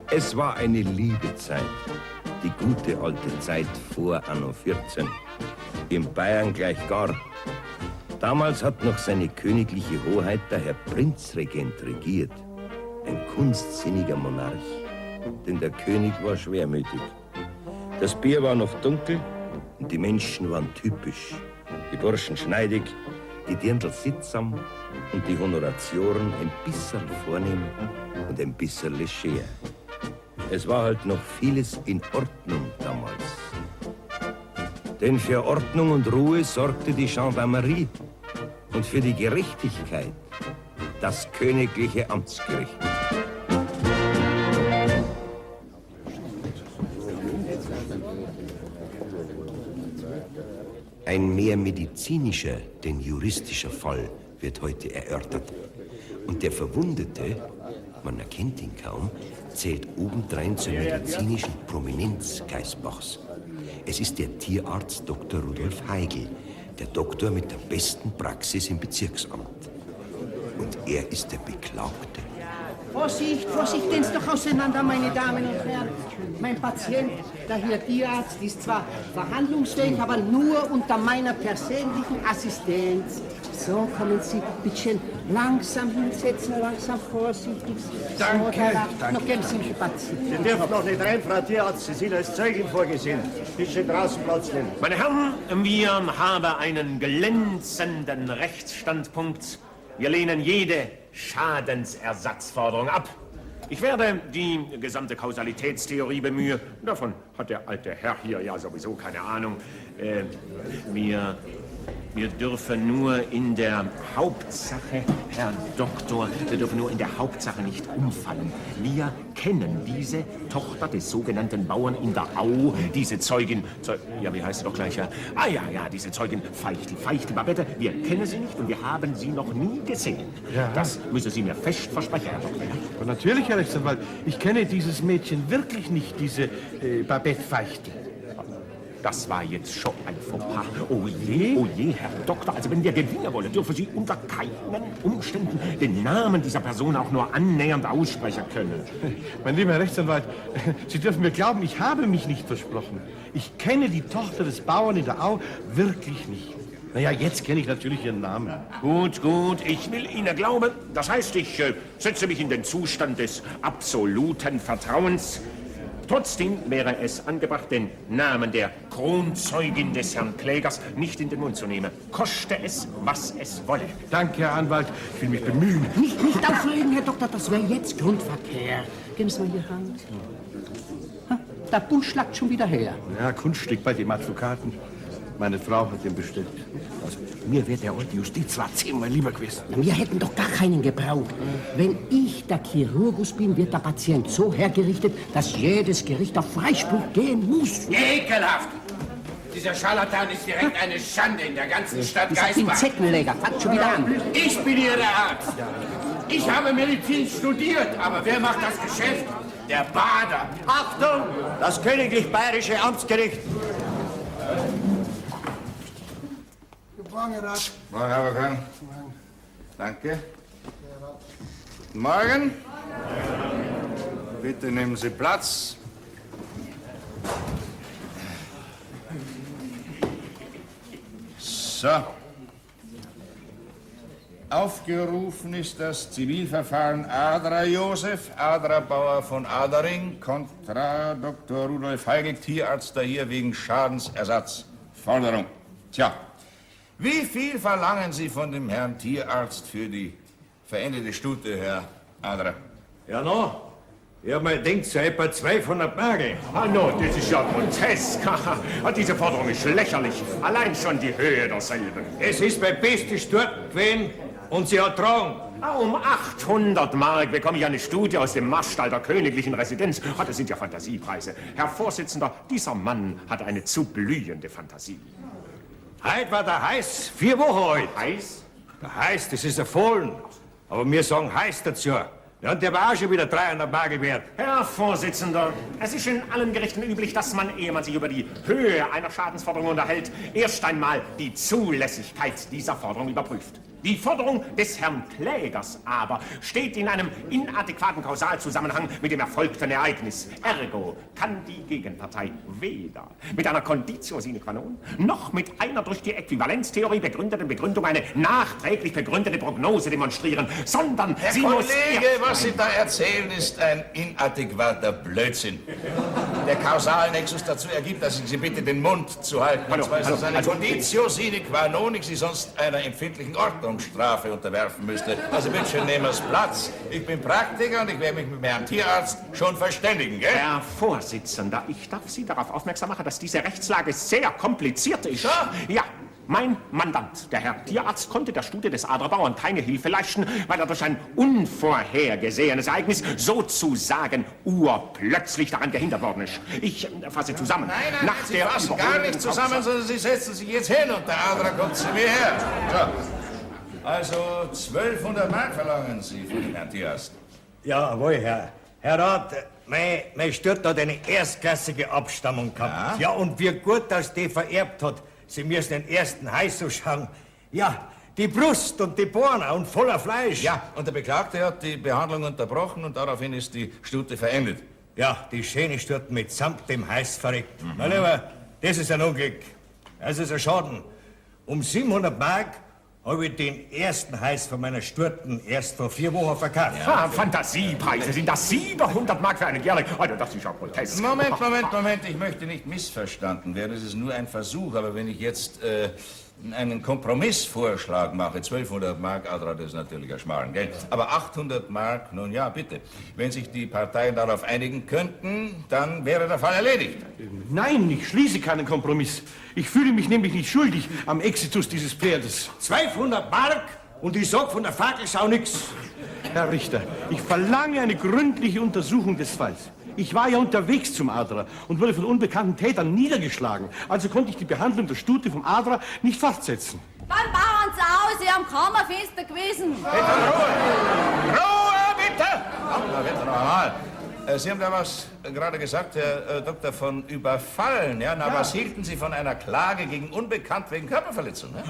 Es war eine liebe Zeit, die gute alte Zeit vor Anno 14. In Bayern gleich gar. Damals hat noch seine königliche Hoheit der Herr Prinzregent regiert. Ein kunstsinniger Monarch, denn der König war schwermütig. Das Bier war noch dunkel und die Menschen waren typisch. Die Burschen schneidig, die Dirndl sittsam und die Honoratioren ein bisschen vornehm und ein bisschen leger. Es war halt noch vieles in Ordnung damals. Denn für Ordnung und Ruhe sorgte die Gendarmerie und für die Gerechtigkeit das königliche Amtsgericht. Ein mehr medizinischer denn juristischer Fall wird heute erörtert. Und der Verwundete, man erkennt ihn kaum, zählt obendrein zur medizinischen Prominenz Gaisbachs. Es ist der Tierarzt Dr. Rudolf Heigl, der Doktor mit der besten Praxis im Bezirksamt. Und er ist der Beklagte. Vorsicht, Vorsicht, gehen's doch auseinander, meine Damen und Herren. Mein Patient, der Herr Tierarzt, ist zwar verhandlungsfähig, aber nur unter meiner persönlichen Assistenz. So, kommen Sie, bitte langsam hinsetzen, langsam vorsichtig. Danke, danke. Noch geben Sie mich Platz. Sie dürfen noch nicht rein, Frau Tierarzt. Sie sind als Zeugin vorgesehen. Bitte draußen Platz nehmen. Meine Herren, wir haben einen glänzenden Rechtsstandpunkt. Wir lehnen jede Schadensersatzforderung ab. Ich werde die gesamte Kausalitätstheorie bemühen. Davon hat der alte Herr hier ja sowieso keine Ahnung. Wir dürfen nur in der Hauptsache, Herr Doktor, wir dürfen nur in der Hauptsache nicht umfallen. Wir kennen diese Tochter des sogenannten Bauern in der Au, diese Zeugin, ja, wie heißt sie doch gleich, ja? Diese Zeugin Feichti Babette. Wir kennen sie nicht und wir haben sie noch nie gesehen. Ja. Das müssen Sie mir fest versprechen, Herr Doktor. Aber natürlich, Herr Rechtsanwalt, ich kenne dieses Mädchen wirklich nicht, diese Babette Feichti. Das war jetzt schon ein Fauxpas. Oh je, Herr Doktor. Also wenn wir gewinnen wollen, dürfen Sie unter keinen Umständen den Namen dieser Person auch nur annähernd aussprechen können. Mein lieber Herr Rechtsanwalt, Sie dürfen mir glauben, ich habe mich nicht versprochen. Ich kenne die Tochter des Bauern in der Au wirklich nicht. Naja, jetzt kenne ich natürlich Ihren Namen. Gut, ich will Ihnen glauben. Das heißt, ich setze mich in den Zustand des absoluten Vertrauens. Trotzdem wäre es angebracht, den Namen der Kronzeugin des Herrn Klägers nicht in den Mund zu nehmen. Koste es, was es wolle. Danke, Herr Anwalt. Ich will mich bemühen. Nicht aufregen, Herr Doktor, das wäre jetzt Grundverkehr. Geben Sie mal Ihre Hand. Ha, der Bund schlagt schon wieder her. Ja, Kunststück bei dem Advokaten. Meine Frau hat den bestellt. Also, mir wäre der alte Justizrat 10-mal lieber gewesen. Na, wir hätten doch gar keinen gebraucht. Wenn ich der Chirurgus bin, wird der Patient so hergerichtet, dass jedes Gericht auf Freispruch gehen muss. Ekelhaft! Dieser Scharlatan ist direkt eine Schande in der ganzen Stadt Dieser Gaisbach. Pinzettenleger, fangt schon wieder an. Ich bin hier der Arzt. Ich habe Medizin studiert, aber wer macht das Geschäft? Der Bader. Achtung! Das königlich-bayerische Amtsgericht. Morgen, Herr Rat. Morgen, Herr Wagan. Danke. Guten Morgen. Bitte nehmen Sie Platz. So. Aufgerufen ist das Zivilverfahren Adra Josef, Adra Bauer von Adering, kontra Dr. Rudolf Heigl, Tierarzt da hier wegen Schadensersatzforderung. Tja. Wie viel verlangen Sie von dem Herrn Tierarzt für die verendete Stute, Herr Adra? Ja, no. Ich hab mir gedacht, so etwa 200 Mark. Hallo, das ist ja grotesk. Diese Forderung ist lächerlich. Allein schon die Höhe derselben. Es ist mein bestes Stück gewesen und sie hat tragen. Um 800 Mark bekomme ich eine Studie aus dem Marstall der königlichen Residenz. Das sind ja Fantasiepreise. Herr Vorsitzender, dieser Mann hat eine zu blühende Fantasie. Heute war der Heiß 4 Wochen alt. Heiß? Der Heiß, das ist ein Fohlen. Aber wir sagen Heiß dazu. Ja, und der war auch schon wieder 300 Mark wert. Herr Vorsitzender, es ist in allen Gerichten üblich, dass man, ehe man sich über die Höhe einer Schadensforderung unterhält, erst einmal die Zulässigkeit dieser Forderung überprüft. Die Forderung des Herrn Klägers aber steht in einem inadäquaten Kausalzusammenhang mit dem erfolgten Ereignis. Ergo kann die Gegenpartei weder mit einer Conditio sine qua non noch mit einer durch die Äquivalenztheorie begründeten Begründung eine nachträglich begründete Prognose demonstrieren, sondern Herr sie Kollege, muss was Sie da erzählen, ist ein inadäquater Blödsinn. Der Kausalnexus dazu ergibt, dass ich Sie bitte, den Mund zu halten. Und zwar ist das eine Conditio sine qua non, ich Sie sonst einer empfindlichen Ordnungsstrafe unterwerfen müsste. Also bitte schön, nehmen Sie Platz. Ich bin Praktiker und ich werde mich mit Herrn Tierarzt schon verständigen, gell? Herr Vorsitzender, ich darf Sie darauf aufmerksam machen, dass diese Rechtslage sehr kompliziert ist. So? Ja. Mein Mandant, der Herr Tierarzt, konnte der Studie des Adlerbauern keine Hilfe leisten, weil er durch ein unvorhergesehenes Ereignis sozusagen urplötzlich daran gehindert worden ist. Ich fasse zusammen. Nein, Sie fassen gar nicht zusammen, sondern Sie setzen sich jetzt hin und der Adler kommt zu mir her. So. Also 1200 Mark verlangen Sie von dem Herrn Tierarzt. Jawohl, Herr Rat, mein Sturt hat eine erstklassige Abstammung gehabt. Ja, und wie gut das die vererbt hat. Sie müssen den ersten Hais so schauen. Ja, die Brust und die Borna und voller Fleisch. Ja, und der Beklagte hat die Behandlung unterbrochen und daraufhin ist die Stute verendet. Ja, die schöne Sturt mitsamt dem Hais verreckt. Mein Lieber, das ist ein Unglück. Das ist ein Schaden. Um 700 Mark habe ich den ersten Hais von meiner Sturten erst vor 4 Wochen verkauft. Ja, Fantasiepreise sind das 700 Mark für einen Jährling. Also das ist ja grotesk. Moment, ich möchte nicht missverstanden werden. Es ist nur ein Versuch, aber wenn ich jetzt einen Kompromissvorschlag mache, 1200 Mark, Adra, das ist natürlich ein Schmarrn, gell? Aber 800 Mark, nun ja, bitte. Wenn sich die Parteien darauf einigen könnten, dann wäre der Fall erledigt. Nein, ich schließe keinen Kompromiss. Ich fühle mich nämlich nicht schuldig am Exitus dieses Pferdes. 1200 Mark und ich sag von der Fackelschau nix. Herr Richter, ich verlange eine gründliche Untersuchung des Falls. Ich war ja unterwegs zum Adler und wurde von unbekannten Tätern niedergeschlagen. Also konnte ich die Behandlung der Stute vom Adler nicht fortsetzen. Beim Bauern zu Hause am Kammerfenster gewesen. Ruhe, bitte! Na, bitte noch einmal. Sie haben da was gerade gesagt, Herr Doktor, von Überfallen. Ja? Na, was hielten Sie von einer Klage gegen Unbekannt wegen Körperverletzung? Ne?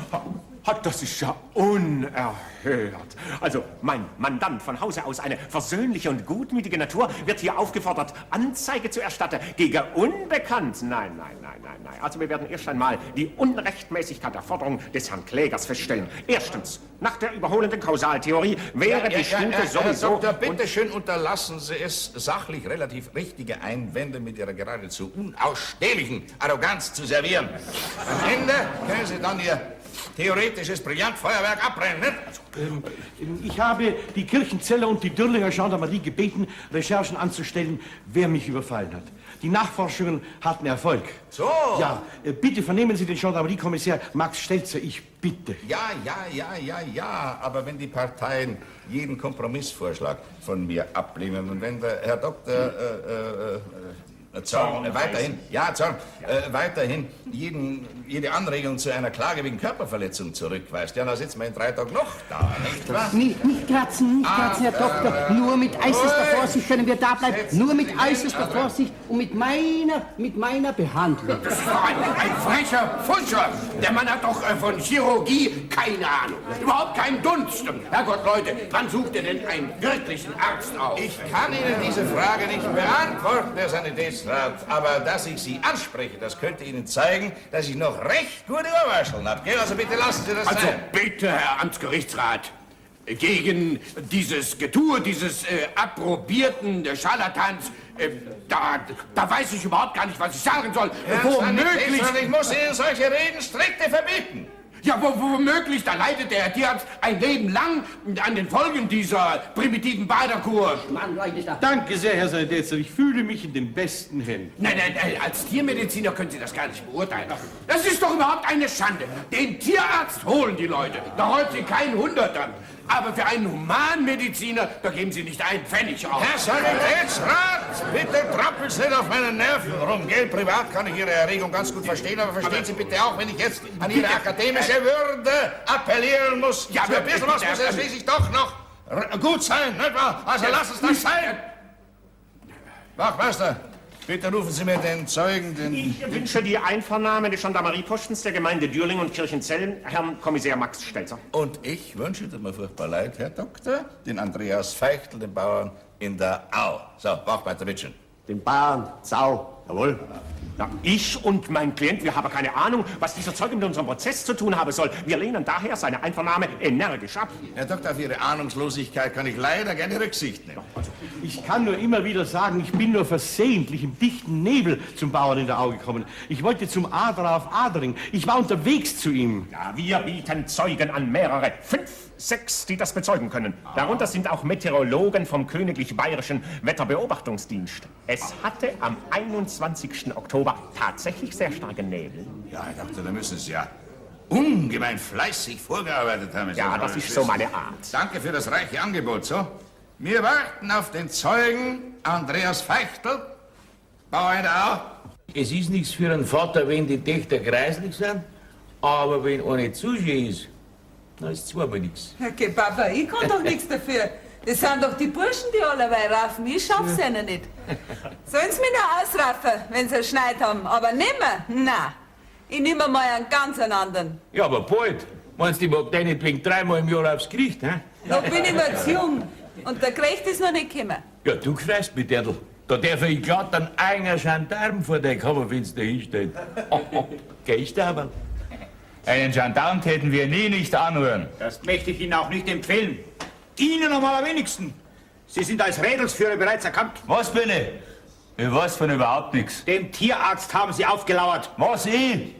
Das ist ja unerhört. Also, mein Mandant von Hause aus, eine versöhnliche und gutmütige Natur, wird hier aufgefordert, Anzeige zu erstatten gegen Unbekannt. Nein. Also, wir werden erst einmal die Unrechtmäßigkeit der Forderung des Herrn Klägers feststellen. Erstens, nach der überholenden Kausaltheorie wäre die Stute sowieso... Herr Doktor, bitte schön unterlassen Sie es, sachlich relativ richtige Einwände mit Ihrer geradezu unausstehlichen Arroganz zu servieren. Am Ende können Sie dann Ihr theoretisches Brillantfeuerwerk abbrennen, nicht? Ich habe die Kirchenzeller und die Dürlinger Gendarmerie gebeten, Recherchen anzustellen, wer mich überfallen hat. Die Nachforschungen hatten Erfolg. So. Ja, bitte vernehmen Sie den Gendarmeriekommissär Max Stelzer, ich bitte. Ja, aber wenn die Parteien jeden Kompromissvorschlag von mir ablehnen und wenn der Herr Doktor Zorn weiterhin jede Anregung zu einer Klage wegen Körperverletzung zurückweist, ja, dann sitzen wir in 3 Tagen noch da, nicht wahr? Nicht kratzen, Herr Doktor. Nur mit äußerster Vorsicht können wir da bleiben. Nur mit äußerster Vorsicht und mit meiner Behandlung. Das ist doch ein frecher Fuscher. Der Mann hat doch von Chirurgie keine Ahnung. Überhaupt keinen Dunst. Herrgott, Leute, wann sucht ihr denn einen wirklichen Arzt auf? Ich kann Ihnen diese Frage nicht beantworten, Herr Sanitätsrat, aber dass ich Sie anspreche, das könnte Ihnen zeigen, dass ich noch recht gute Ohrwascheln habe. Also bitte lassen Sie das Also sein. bitte, Herr Amtsgerichtsrat, gegen dieses Getue, dieses approbierten Scharlatans, da weiß ich überhaupt gar nicht, was ich sagen soll. Womöglich... Ich muss Ihnen solche Reden strikte verbieten. Ja, womöglich, da leidet der Herr Tierarzt ein Leben lang an den Folgen dieser primitiven Baderkur. Mann, Leute, da. Danke sehr, Herr Sanitätsrat. Ich fühle mich in den besten Händen. Nein, als Tiermediziner können Sie das gar nicht beurteilen. Das ist doch überhaupt eine Schande. Den Tierarzt holen die Leute. Da holt sie kein Hunderter. Aber für einen Humanmediziner, da geben Sie nicht einen Pfennig aus. Herr Sanitätsrat, bitte trappeln Sie nicht auf meinen Nerven rum. Gell, privat kann ich Ihre Erregung ganz gut verstehen, aber verstehen Sie bitte auch, wenn ich jetzt an Ihre akademische Würde appellieren muss. Ja, für ein bisschen was muss ja schließlich doch noch gut sein, nicht wahr? Also lass es das sein. Wachmeister, Bitte rufen Sie mir den Zeugen, den... Ich wünsche die Einvernahme des Gendarmeriepostens der Gemeinde Dürling und Kirchenzellen, Herrn Kommissär Max Stelzer. Und ich wünsche, tut mir furchtbar leid, Herr Doktor, den Andreas Feichtl, den Bauern in der Au. So, Wachmeister Witschen. Den Bauern, Sau, jawohl. Ja, ich und mein Klient, wir haben keine Ahnung, was dieser Zeuge mit unserem Prozess zu tun haben soll. Wir lehnen daher seine Einvernahme energisch ab. Herr Doktor, auf Ihre Ahnungslosigkeit kann ich leider gerne Rücksicht nehmen. Ich kann nur immer wieder sagen, ich bin nur versehentlich im dichten Nebel zum Bauern in der Au gekommen. Ich wollte zum Adler auf Adering. Ich war unterwegs zu ihm. Ja, wir bieten Zeugen an, mehrere, 5, 6, die das bezeugen können. Darunter sind auch Meteorologen vom Königlich Bayerischen Wetterbeobachtungsdienst. Es hatte am 21. Oktober tatsächlich sehr starken Nebel. Ja, Herr Doktor, da müssen Sie ja ungemein fleißig vorgearbeitet haben. Ja, das ist so meine Art. Danke für das reiche Angebot, so. Wir warten auf den Zeugen Andreas Feichtl, Bauer in der Au. Es ist nichts für einen Vater, wenn die Töchter kreislich sind, aber wenn eine Zuschauer ist, dann ist zweimal nichts. Okay, Papa, ich kann doch nichts dafür. Das sind doch die Burschen, die allerweil raufen. Ich schaff's ihnen nicht. Sollen sie mich noch ausraffen, wenn sie einen Schneid haben? Aber nimmer? Nein. Ich nehme mal einen ganz anderen. Ja, aber bald. Meinst du, ich mag den nicht wegen 3-mal im Jahr aufs Gericht, hä? Da bin ich mir zu jung. Und der Gericht ist noch nicht gekommen. Ja, du freust mich, Derdl. Da darf ich glatt einen eigenen Gendarm vor dein Kammerfenster hinstellen. Gehst du aber? Einen Gendarm täten wir nie nicht anrühren. Das möchte ich Ihnen auch nicht empfehlen. Ihnen am allerwenigsten. Sie sind als Rädelsführer bereits erkannt. Was bin ich? Ich weiß von überhaupt nichts. Dem Tierarzt haben Sie aufgelauert. Was, ich?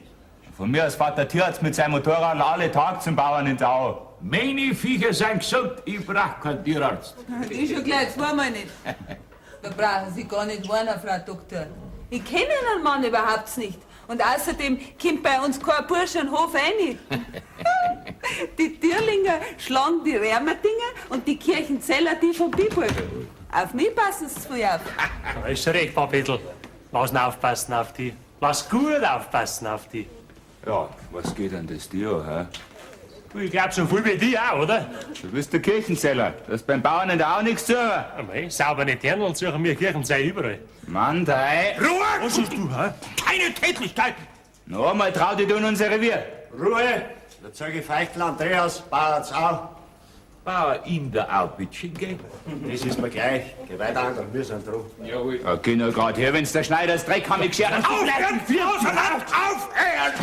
Von mir aus fährt der Tierarzt mit seinem Motorrad alle Tag zum Bauern in der Au. Meine Viecher sind gesund, ich brauch keinen Tierarzt. Ich schon gleich zweimal nicht. Da brauchen Sie gar nicht warnen, Frau Doktor. Ich kenne einen Mann überhaupt nicht. Und außerdem kommt bei uns kein Bursche in den Hof rein. Die Dürlinger schlagen die Rärmerdinger und die Kirchenzeller die vom Bibel. Auf mich passen sie zu viel auf. Da ist schon recht, Papitl. Lass ihn aufpassen auf die. Lass gut aufpassen auf die. Ja, was geht denn das dir, hä? Du, ich glaub so viel wie die auch, oder? Du bist der Kirchenzeller. Du hast beim Bauern in der Au nichts zu tun. Ja, mei, sauber nicht lernen und suchen wir Kirchenzei überall. Mann, drei. Ruhe! Was hast du, hä? Keine Tätlichkeit! Noch einmal trau dich in unser Revier. Ruhe! Der Zeuge Feichtl, Andreas, Bauer Au. Bauer in der Au, bitte, gell? Das ist mir gleich. Geh weiter an, wir sind dran. Jawohl. Ja, geh nur grad her, wenn's der Schneiders Dreck haben, ich geschert. Aufhören! Aufhören!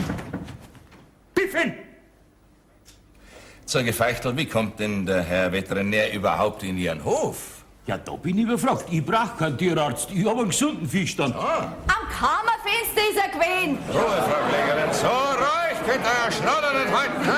Piffen! Zeuge Feichtl, wie kommt denn der Herr Veterinär überhaupt in Ihren Hof? Ja, da bin ich überfragt. Ich brauch keinen Tierarzt. Ich hab einen gesunden Fischstand. Am Kammerfenster ist er gewesen. Ruhe, Frau Klägerin. So ruhig, könnt ihr euer Schnatter nicht halten, ne?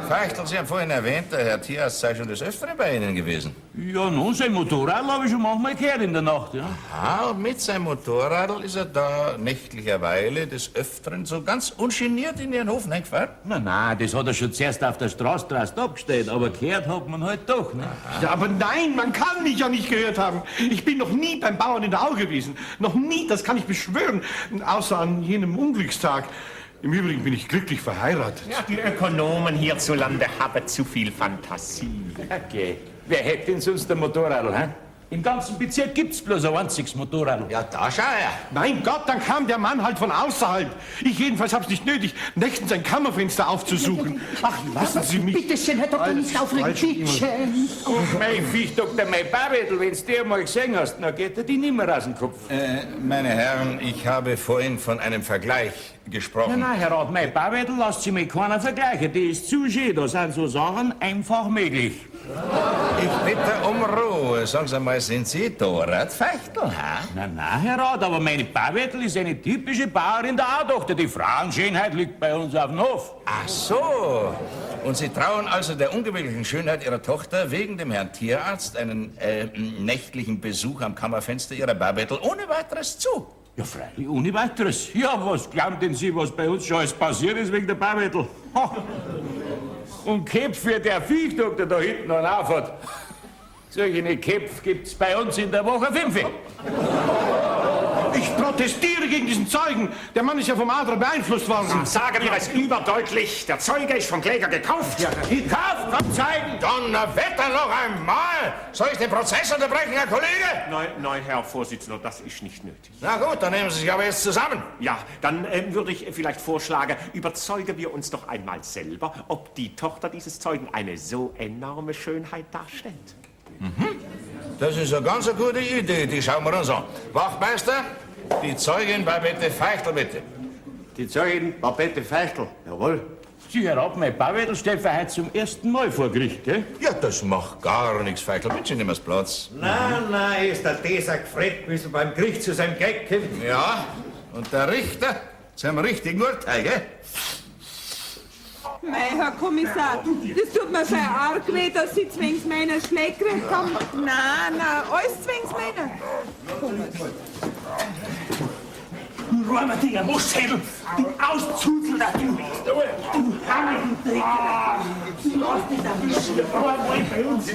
Feichtl, Sie haben vorhin erwähnt, der Herr Tierarzt sei schon des Öfteren bei Ihnen gewesen. Ja, nun, sein Motorrad habe ich schon manchmal gehört in der Nacht, ja. Aha, und mit seinem Motorrad ist er da nächtlicherweile des Öfteren so ganz ungeniert in Ihren Hof reingefahren? Na, das hat er schon zuerst auf der Straße draußen abgestellt, aber gehört hat man halt doch, ne? Ja, aber nein, man kann mich ja nicht gehört haben. Ich bin noch nie beim Bauern in der Au gewesen. Noch nie, das kann ich beschwören. Außer an jenem Unglückstag. Im Übrigen bin ich glücklich verheiratet. Ja, die Ökonomen hierzulande haben zu viel Fantasie. Okay. Wer hätte denn sonst ein Motorrad, hä? Im ganzen Bezirk gibt's bloß ein einziges Motorrad. Ja, da schau her. Mein Gott, dann kam der Mann halt von außerhalb. Ich jedenfalls hab's nicht nötig, nächtens ein Kammerfenster aufzusuchen. Ach, lassen Sie mich. Bitte schön, Herr Doktor, nicht aufregen, bitte schön. Mein Viechdoktor, mein Babetl, wenn's dir mal gesehen hast, dann geht er die nimmer aus dem Kopf. Meine Herren, ich habe vorhin von einem Vergleich gesprochen. Nein, Herr Rat, mein Babetl lasst sich mit keiner vergleichen. Die ist zu schön, da sind so Sachen einfach möglich. Ich bitte um Ruhe. Sagen Sie mal, sind Sie Dorad Feichtl, hä? Na, Herr Rat, aber meine Babetl ist eine typische Bauerin der Au-Tochter. Die Frauenschönheit liegt bei uns auf dem Hof. Ach so. Und Sie trauen also der ungewöhnlichen Schönheit Ihrer Tochter wegen dem Herrn Tierarzt einen nächtlichen Besuch am Kammerfenster Ihrer Babetl ohne weiteres zu? Ja, freilich, ohne weiteres. Ja, was glauben denn Sie, was bei uns schon alles passiert ist wegen der Babetl? Und Köpfe, der Viechdoktor da hinten noch aufhat. Solche Köpfe gibt's bei uns in der Woche 5. Ich protestiere gegen diesen Zeugen. Der Mann ist ja vom Adler beeinflusst worden. Sagen wir es überdeutlich. Der Zeuge ist vom Kläger gekauft. Ja, Gekauft vom Zeugen? Donnerwetter, noch einmal! Soll ich den Prozess unterbrechen, Herr Kollege? Nein, Herr Vorsitzender, das ist nicht nötig. Na gut, dann nehmen Sie sich aber jetzt zusammen. Ja, dann würde ich vielleicht vorschlagen, überzeugen wir uns doch einmal selber, ob die Tochter dieses Zeugen eine so enorme Schönheit darstellt. Das ist eine ganz gute Idee, die schauen wir uns an. Wachtmeister, die Zeugin Babette Feichtel, bitte. Die Zeugin Babette Feichtel, jawohl. Sie, Herr Abmeier Babette, steht für heute zum ersten Mal vor Gericht, gell? Ja, das macht gar nichts, Feichtel. Bitte nehmen Sie Platz. Nein, ist der Teser gefreut, bis er beim Gericht zu seinem Gag kommt. Ja, und der Richter zu einem richtigen Urteil, gell? Mei, Herr Kommissar, das tut mir sehr arg weh, dass Sie zwings meiner Schläge gekriegt haben. Nein, alles zwings meiner. Du armer Dinger, Muschädel! Du Auszuzelter, du! Du Hammelträger! Du hast dich erwischen, einmal bei uns!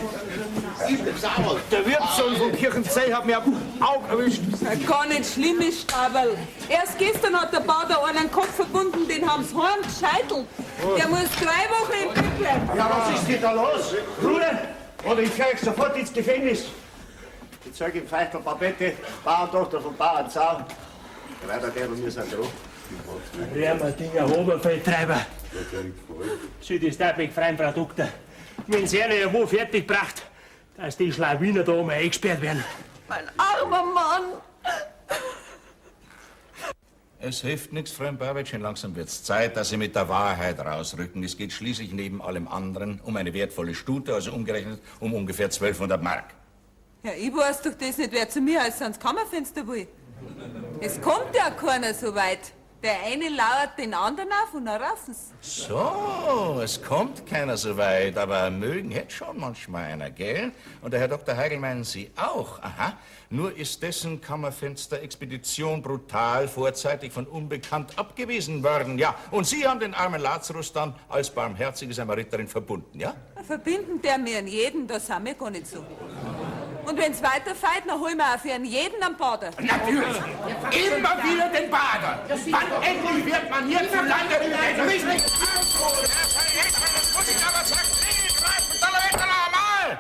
Der Wirtssohn vom Kirchenzell hat mir am Auge erwischt. Gar nicht schlimm ist, Stabel. Erst gestern hat der Bader einen Kopf verbunden, den haben's heim gescheitelt. Der muss 3 Wochen im Bett bleiben. Ja, was ist denn da los? Ruhe! Oder ich fahre sofort ins Gefängnis. Die Zeugin Feichtel Babette, Bauerntochter von Bauern Zaun. Der Weitergeber, wir sind dran. Armer Dinger, Oberfeldtreiber. Südestabig freien Produkte. Wenn sie eine wo fertig bracht, dass die Schlawiner da oben eingesperrt werden. Mein armer Mann! Es hilft nichts, Freund Babetschen. Langsam wird's Zeit, dass Sie mit der Wahrheit rausrücken. Es geht schließlich neben allem anderen um eine wertvolle Stute, also umgerechnet um ungefähr 1200 Mark. Ja, ich weiß doch das nicht, wer zu mir als ans Kammerfenster will. Es kommt ja keiner so weit. Der eine lauert den anderen auf und dann raufen's. So, es kommt keiner so weit, aber mögen hätte schon manchmal einer, gell? Und der Herr Dr. Heigl meinen Sie auch? Aha. Nur ist dessen Kammerfenster-Expedition brutal vorzeitig von Unbekannt abgewiesen worden, ja. Und Sie haben den armen Lazarus dann als barmherzige Samariterin verbunden, ja? Verbinden der mir an jeden, das haben wir gar nicht so. Und wenn's weiterfällt, dann holen wir auch für jeden am Bader. Natürlich. Immer wieder den Bader. Wann endlich wird man hier zu Lande den richtig... Das muss ich aber sagen. Greifen, Donnerwetter noch einmal!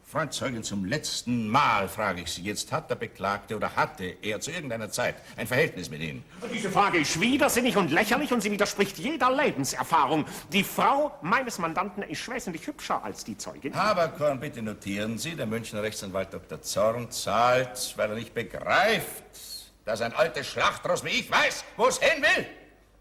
Freund Zeugin, zum letzten Mal frage ich Sie jetzt, hat der Beklagte oder hatte er zu irgendeiner Zeit ein Verhältnis mit Ihnen? Diese Frage ist widersinnig und lächerlich und sie widerspricht jeder Lebenserfahrung. Die Frau meines Mandanten ist wesentlich hübscher als die Zeugin. Haberkorn, bitte notieren Sie, der Münchner Rechtsanwalt Dr. Zorn zahlt, weil er nicht begreift, dass ein altes Schlachtross wie ich weiß, wo es hin will.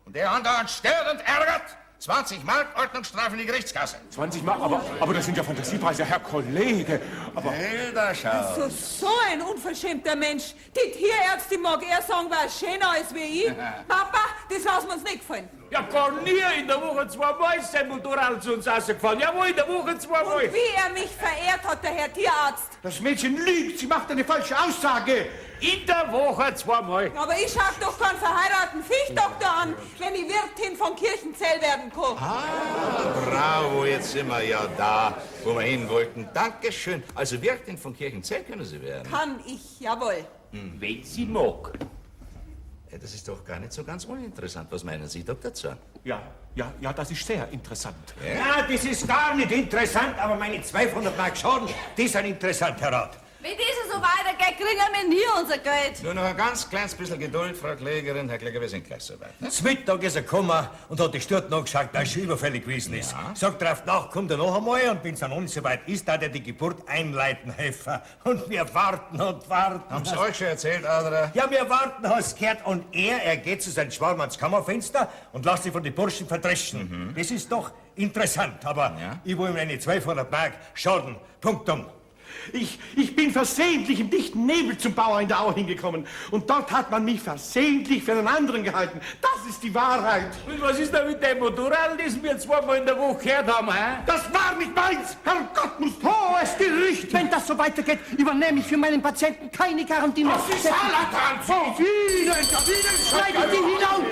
Und der andauernd stört und ärgert. 20 Mark Ordnungsstrafe in die Gerichtskasse. 20 Mark? Aber das sind ja Fantasiepreise, Herr Kollege. Aber... Hilda, schau. Also so ein unverschämter Mensch. Die Tierärztin mag eher sagen, war schöner als wie ich. Papa, das lassen wir uns nicht gefallen. Ja, gar nie. In der Woche 2 Mal ist sein Motorrad zu uns rausgefahren. Jawohl, in der Woche 2 Mal. Und wie er mich verehrt hat, der Herr Tierarzt. Das Mädchen lügt. Sie macht eine falsche Aussage. In der Woche 2 Mal. Aber ich schaff doch keinen verheirateten Fischdoktor an, wenn ich Wirtin von Kirchenzell werden kann. Bravo, jetzt sind wir ja da, wo wir hin wollten. Dankeschön. Also Wirtin von Kirchenzell können Sie werden. Kann ich, jawohl. Wenn sie mag. Ja, das ist doch gar nicht so ganz uninteressant. Was meinen Sie, Dr. Zorn? Ja, das ist sehr interessant. Ja, das ist gar nicht interessant, aber meine 200 Mark Schaden, die sind interessant, Herr Rat. Wenn das so weitergeht, kriegen wir nie unser Geld. Nur noch ein ganz kleines bisschen Geduld, Frau Klägerin. Herr Kläger, wir sind gleich soweit. Ne? Zum Mittag ist er gekommen und hat die Sturt nachgeschaut, dass es überfällig gewesen ist. Sagt drauf nach, kommt er noch einmal und wenn es dann uns soweit ist, da er die Geburt einleiten helfen. Und wir warten und warten. Haben Sie euch schon erzählt, Adra? Ja, wir warten, hast gehört. Und er geht zu seinem Schwarm ans Kammerfenster und lässt sich von den Burschen verdreschen. Das ist doch interessant, aber ich will ihm eine 1200 Mark Schaden. Punktum. Ich bin versehentlich im dichten Nebel zum Bauer in der Au hingekommen. Und dort hat man mich versehentlich für einen anderen gehalten. Das ist die Wahrheit. Und was ist da mit dem Motorrad, das wir 2 Mal in der Woche gehört haben, hä? Das war nicht meins! Herrgott, muss hohes Gericht! Wenn das so weitergeht, übernehme ich für meinen Patienten keine Garantie mehr. Das ist Salatan! So viele! Schneiden Sie hinaus!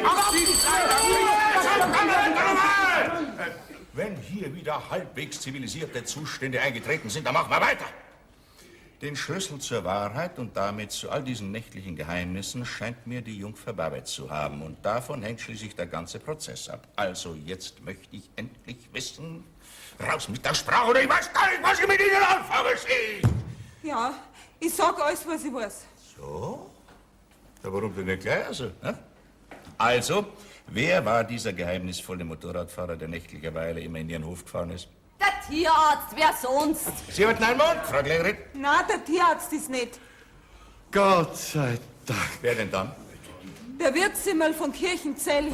Wenn hier wieder halbwegs zivilisierte Zustände eingetreten sind, dann machen wir weiter. Den Schlüssel zur Wahrheit und damit zu all diesen nächtlichen Geheimnissen scheint mir die Jungfer Babette zu haben. Und davon hängt schließlich der ganze Prozess ab. Also jetzt möchte ich endlich wissen, raus mit der Sprache, oder ich weiß gar nicht, was ich mit Ihnen anfangen soll. Ja, ich sag alles, was ich weiß. So? Ja, warum denn nicht gleich also? Ne? Also, wer war dieser geheimnisvolle Motorradfahrer, der nächtlicherweile immer in Ihren Hof gefahren ist? Der Tierarzt, wer sonst? Sie haben einen Mund, Frau Klägerin. Nein, der Tierarzt ist nicht. Gott sei Dank. Wer denn dann? Der Wirtsimmel von Kirchenzell.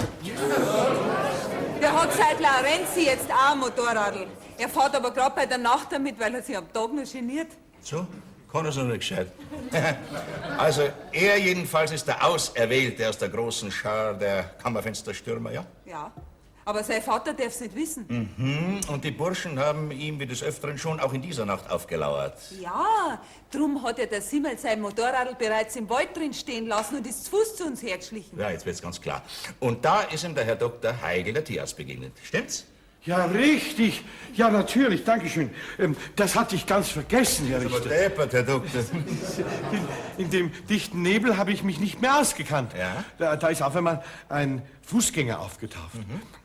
Der hat seit Laurenzi jetzt auch ein Motorradl. Er fährt aber gerade bei der Nacht damit, weil er sich am Tag noch geniert. So? Kann er so nicht gescheit. Also, er jedenfalls ist der Auserwählte aus der großen Schar der Kammerfensterstürmer, ja? Ja, aber sein Vater darf's nicht wissen. Mhm. Und die Burschen haben ihm wie des Öfteren schon auch in dieser Nacht aufgelauert. Ja, drum hat ja der Simmel sein Motorradl bereits im Wald drin stehen lassen und ist zu Fuß zu uns hergeschlichen. Ja, jetzt wird's ganz klar. Und da ist ihm der Herr Dr. Heigl, der Tierarzt, begegnet. Stimmt's? Ja, richtig. Ja, natürlich. Dankeschön. Das hatte ich ganz vergessen, Herr Richter. Aber deppert, Herr Doktor. In dem dichten Nebel habe ich mich nicht mehr ausgekannt. Ja? Da ist auf einmal ein Fußgänger aufgetaucht.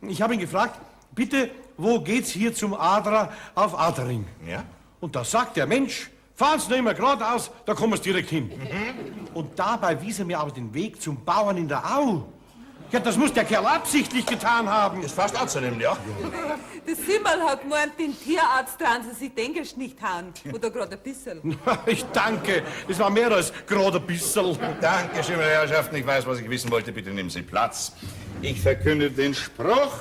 Ich habe ihn gefragt, bitte, wo geht's hier zum Adra auf Adering? Ja? Und da sagt der Mensch, fahren Sie nicht mehr geradeaus, da kommen wir direkt hin. Und dabei wies er mir aber den Weg zum Bauern in der Au. Ja, das muss der Kerl absichtlich getan haben. Ist fast anzunehmen, ja? Der Simmel hat gemeint, den Tierarzt trauen sie sich denkst nicht hauen. Oder gerade ein bisschen. Ich danke. Es war mehr als gerade ein bisschen. Danke schön, meine Herrschaften. Ich weiß, was ich wissen wollte. Bitte nehmen Sie Platz. Ich verkünde den Spruch.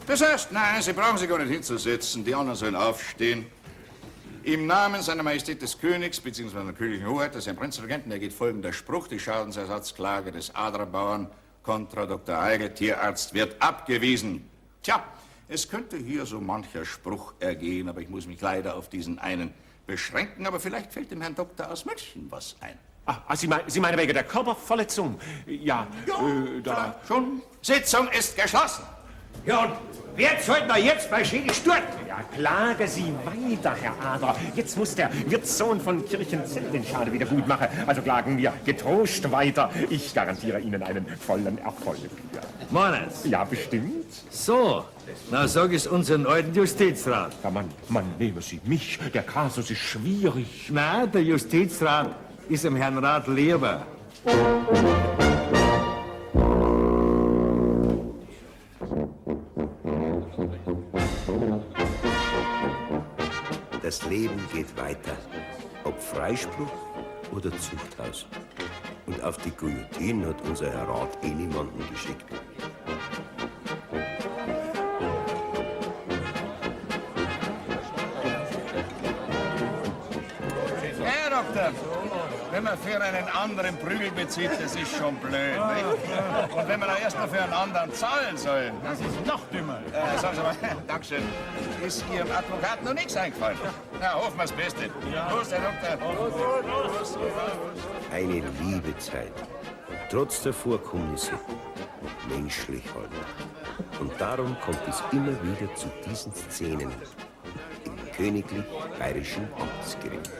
Das heißt, nein, Sie brauchen sich gar nicht hinzusetzen. Die anderen sollen aufstehen. Im Namen seiner Majestät des Königs bzw. der königlichen Hoheit, des Herrn Prinzregenten, ergeht folgender Spruch. Die Schadensersatzklage des Adra-Bauern kontra Dr. Heigl, Tierarzt, wird abgewiesen. Tja, es könnte hier so mancher Spruch ergehen, aber ich muss mich leider auf diesen einen beschränken. Aber vielleicht fällt dem Herrn Doktor aus München was ein. Sie meinen wegen der Körperverletzung? Ja, da... Schon. Sitzung ist geschlossen. Ja, und wer sollten wir jetzt bei Schädig stürzen? Ja, klage Sie weiter, Herr Adler. Jetzt muss der Wirtssohn von Kirchenzell den Schade wieder gut machen. Also klagen wir getrost weiter. Ich garantiere Ihnen einen vollen Erfolg. Ja. Meinen's? Ja, bestimmt. So, na sag es unseren alten Justizrat. Ja, Mann, nehmen Sie mich. Der Kasus ist schwierig. Nein, der Justizrat ist dem Herrn Rat lieber. Das Leben geht weiter, ob Freispruch oder Zuchthaus. Und auf die Guillotine hat unser Herr Rat niemanden geschickt. Herr Doktor, wenn man für einen anderen Prügel bezieht, das ist schon blöd, nicht? Und wenn man erst noch für einen anderen zahlen soll. Das ist noch dümmer. Sagen Sie mal, Dankeschön. Ist Ihrem Advokat noch nichts eingefallen? Na, hoffen wir das Beste. Los, Herr Doktor. Eine liebe Zeit, trotz der Vorkommnisse, menschlich halt. Und darum kommt es immer wieder zu diesen Szenen im königlich bayerischen Amtsgericht.